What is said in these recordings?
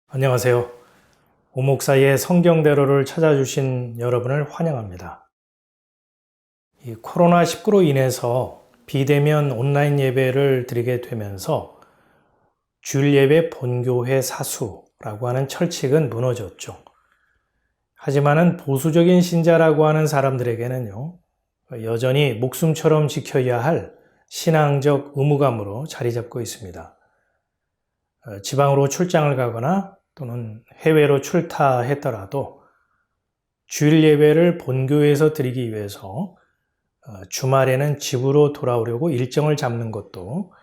안녕하세요. 오목사의 성경대로를 찾아주신 여러분을 환영합니다. 이 코로나19로 인해서 비대면 온라인 예배를 드리게 되면서 주일 예배 본교회 사수라고 하는 철칙은 무너졌죠. 하지만은 보수적인 신자라고 하는 사람들에게는요, 여전히 목숨처럼 지켜야 할 신앙적 의무감으로 자리 잡고 있습니다. 지방으로 출장을 가거나 또는 해외로 출타했더라도 주일 예배를 본교회에서 드리기 위해서 주말에는 집으로 돌아오려고 일정을 잡는 것도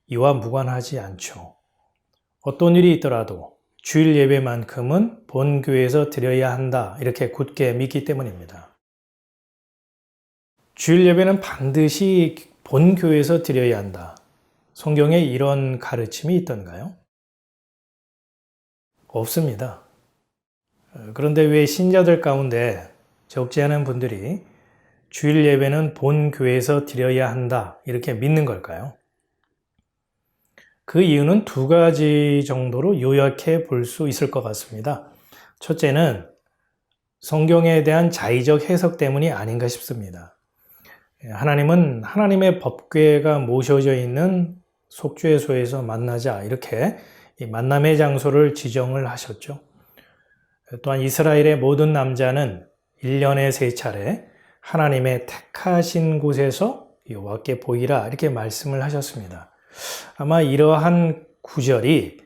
이와 무관하지 않죠. 어떤 일이 있더라도 주일 예배만큼은 본교회에서 드려야 한다, 이렇게 굳게 믿기 때문입니다. 주일 예배는 반드시 본교회에서 드려야 한다. 성경에 이런 가르침이 있던가요? 없습니다. 그런데 왜 신자들 가운데 적지 않은 분들이 주일 예배는 본 교회에서 드려야 한다, 이렇게 믿는 걸까요? 그 이유는 두 가지 정도로 요약해 볼 수 있을 것 같습니다. 첫째는 성경에 대한 자의적 해석 때문이 아닌가 싶습니다. 하나님은 하나님의 법궤가 모셔져 있는 속죄소에서 만나자, 이렇게 이 만남의 장소를 지정을 하셨죠. 또한 이스라엘의 모든 남자는 1년에 3차례 하나님의 택하신 곳에서 여호와께 보이라, 이렇게 말씀을 하셨습니다. 아마 이러한 구절이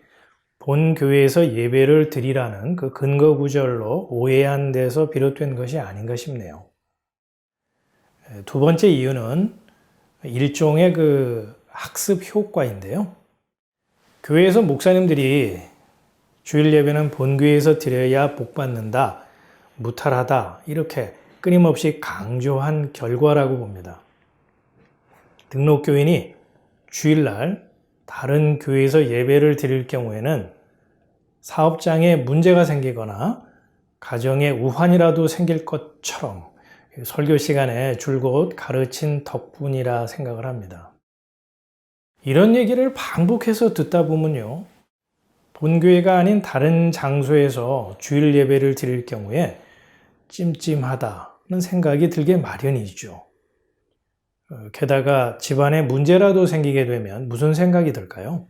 본 교회에서 예배를 드리라는 그 근거 구절로 오해한 데서 비롯된 것이 아닌가 싶네요. 두 번째 이유는 일종의 그 학습 효과인데요. 교회에서 목사님들이 주일 예배는 본교회에서 드려야 복받는다, 무탈하다, 이렇게 끊임없이 강조한 결과라고 봅니다. 등록교인이 주일날 다른 교회에서 예배를 드릴 경우에는 사업장에 문제가 생기거나 가정에 우환이라도 생길 것처럼 설교 시간에 줄곧 가르친 덕분이라 생각을 합니다. 이런 얘기를 반복해서 듣다 보면요, 본교회가 아닌 다른 장소에서 주일 예배를 드릴 경우에 찜찜하다는 생각이 들게 마련이죠. 게다가 집안에 문제라도 생기게 되면 무슨 생각이 들까요?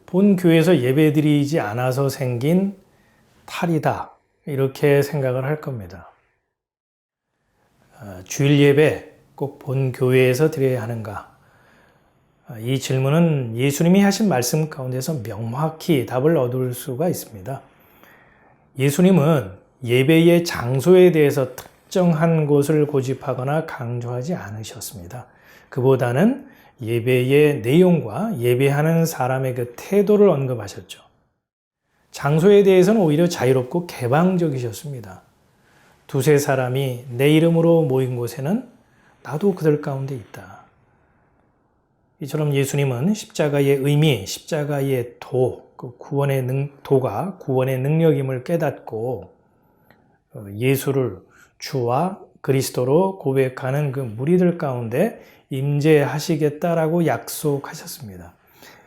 본교회에서 예배 드리지 않아서 생긴 탈이다, 이렇게 생각을 할 겁니다. 주일 예배 꼭 본교회에서 드려야 하는가? 이 질문은 예수님이 하신 말씀 가운데서 명확히 답을 얻을 수가 있습니다. 예수님은 예배의 장소에 대해서 특정한 곳을 고집하거나 강조하지 않으셨습니다. 그보다는 예배의 내용과 예배하는 사람의 그 태도를 언급하셨죠. 장소에 대해서는 오히려 자유롭고 개방적이셨습니다. 두세 사람이 내 이름으로 모인 곳에는 나도 그들 가운데 있다. 이처럼 예수님은 십자가의 의미, 십자가의 도가 구원의 능력임을 깨닫고 예수를 주와 그리스도로 고백하는 그 무리들 가운데 임재하시겠다라고 약속하셨습니다.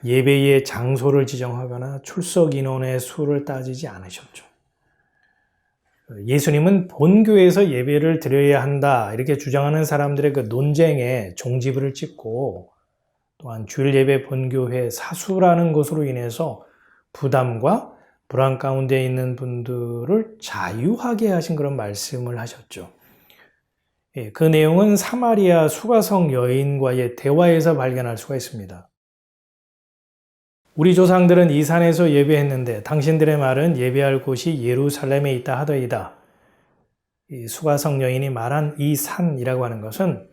예배의 장소를 지정하거나 출석 인원의 수를 따지지 않으셨죠. 예수님은 본교회에서 예배를 드려야 한다, 이렇게 주장하는 사람들의 그 논쟁에 종지부를 찍고, 또한 주일 예배 본교회 사수라는 것으로 인해서 부담과 불안 가운데 있는 분들을 자유하게 하신 그런 말씀을 하셨죠. 그 내용은 사마리아 수가성 여인과의 대화에서 발견할 수가 있습니다. 우리 조상들은 이 산에서 예배했는데 당신들의 말은 예배할 곳이 예루살렘에 있다 하더이다. 이 수가성 여인이 말한 이 산이라고 하는 것은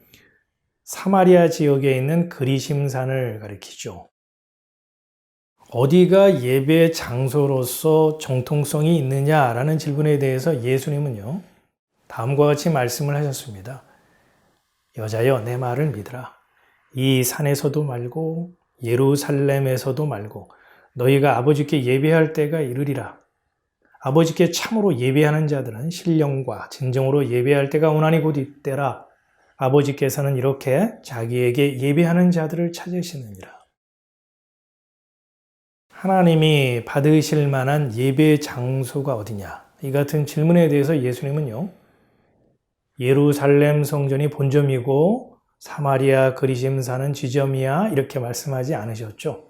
사마리아 지역에 있는 그리심산을 가리키죠. 어디가 예배 장소로서 정통성이 있느냐라는 질문에 대해서 예수님은요, 다음과 같이 말씀을 하셨습니다. 여자여, 내 말을 믿으라. 이 산에서도 말고 예루살렘에서도 말고 너희가 아버지께 예배할 때가 이르리라. 아버지께 참으로 예배하는 자들은 신령과 진정으로 예배할 때가 오나니 곧 이때라. 아버지께서는 이렇게 자기에게 예배하는 자들을 찾으시느니라. 하나님이 받으실 만한 예배 장소가 어디냐? 이 같은 질문에 대해서 예수님은요, 예루살렘 성전이 본점이고 사마리아 그리심 사는 지점이야 이렇게 말씀하지 않으셨죠.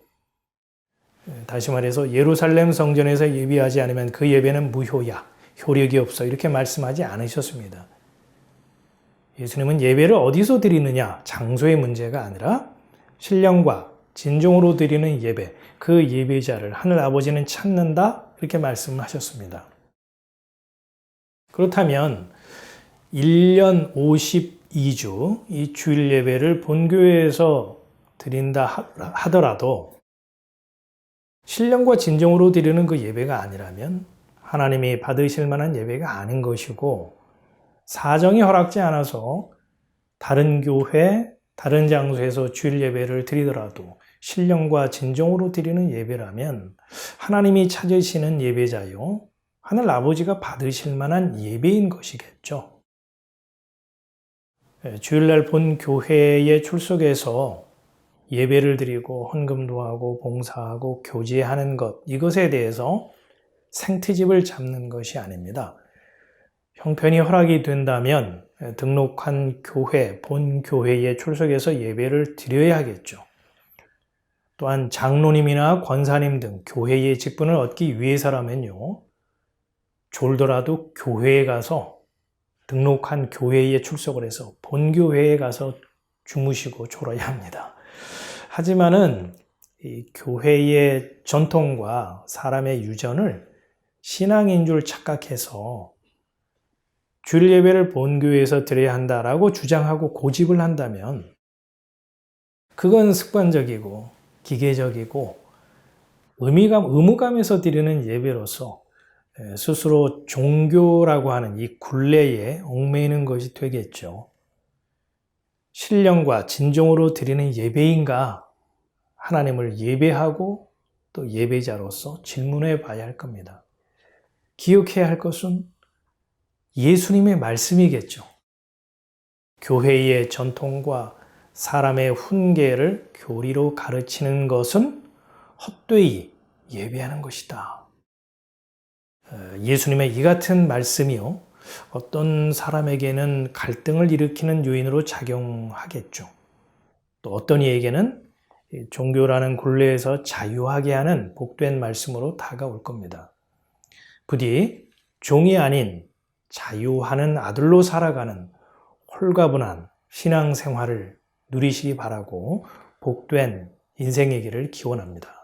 다시 말해서 예루살렘 성전에서 예배하지 않으면 그 예배는 무효야, 효력이 없어 이렇게 말씀하지 않으셨습니다. 예수님은 예배를 어디서 드리느냐, 장소의 문제가 아니라 신령과 진정으로 드리는 예배, 그 예배자를 하늘 아버지는 찾는다 이렇게 말씀하셨습니다. 그렇다면 1년 52주 이 주일 예배를 본교회에서 드린다 하더라도 신령과 진정으로 드리는 그 예배가 아니라면 하나님이 받으실 만한 예배가 아닌 것이고, 사정이 허락지 않아서 다른 교회, 다른 장소에서 주일 예배를 드리더라도 신령과 진정으로 드리는 예배라면 하나님이 찾으시는 예배자요, 하늘 아버지가 받으실 만한 예배인 것이겠죠. 주일날 본 교회에 출석해서 예배를 드리고 헌금도 하고 봉사하고 교제하는 것, 이것에 대해서 생트집을 잡는 것이 아닙니다. 형편이 허락이 된다면 등록한 교회, 본 교회에 출석해서 예배를 드려야 하겠죠. 또한 장로님이나 권사님 등 교회의 직분을 얻기 위해서라면요, 졸더라도 교회에 가서 등록한 교회에 출석을 해서 본 교회에 가서 주무시고 졸아야 합니다. 하지만은 이 교회의 전통과 사람의 유전을 신앙인 줄 착각해서 주일 예배를 본교회에서 드려야 한다라고 주장하고 고집을 한다면 그건 습관적이고 기계적이고 의무감에서 드리는 예배로서 스스로 종교라고 하는 이 굴레에 얽매이는 것이 되겠죠. 신령과 진정으로 드리는 예배인가, 하나님을 예배하고 또 예배자로서 질문해 봐야 할 겁니다. 기억해야 할 것은 예수님의 말씀이겠죠. 교회의 전통과 사람의 훈계를 교리로 가르치는 것은 헛되이 예배하는 것이다. 예수님의 이 같은 말씀이요, 어떤 사람에게는 갈등을 일으키는 요인으로 작용하겠죠. 또 어떤 이에게는 종교라는 굴레에서 자유하게 하는 복된 말씀으로 다가올 겁니다. 부디 종이 아닌 자유하는 아들로 살아가는 홀가분한 신앙생활을 누리시기 바라고 복된 인생의 길을 기원합니다.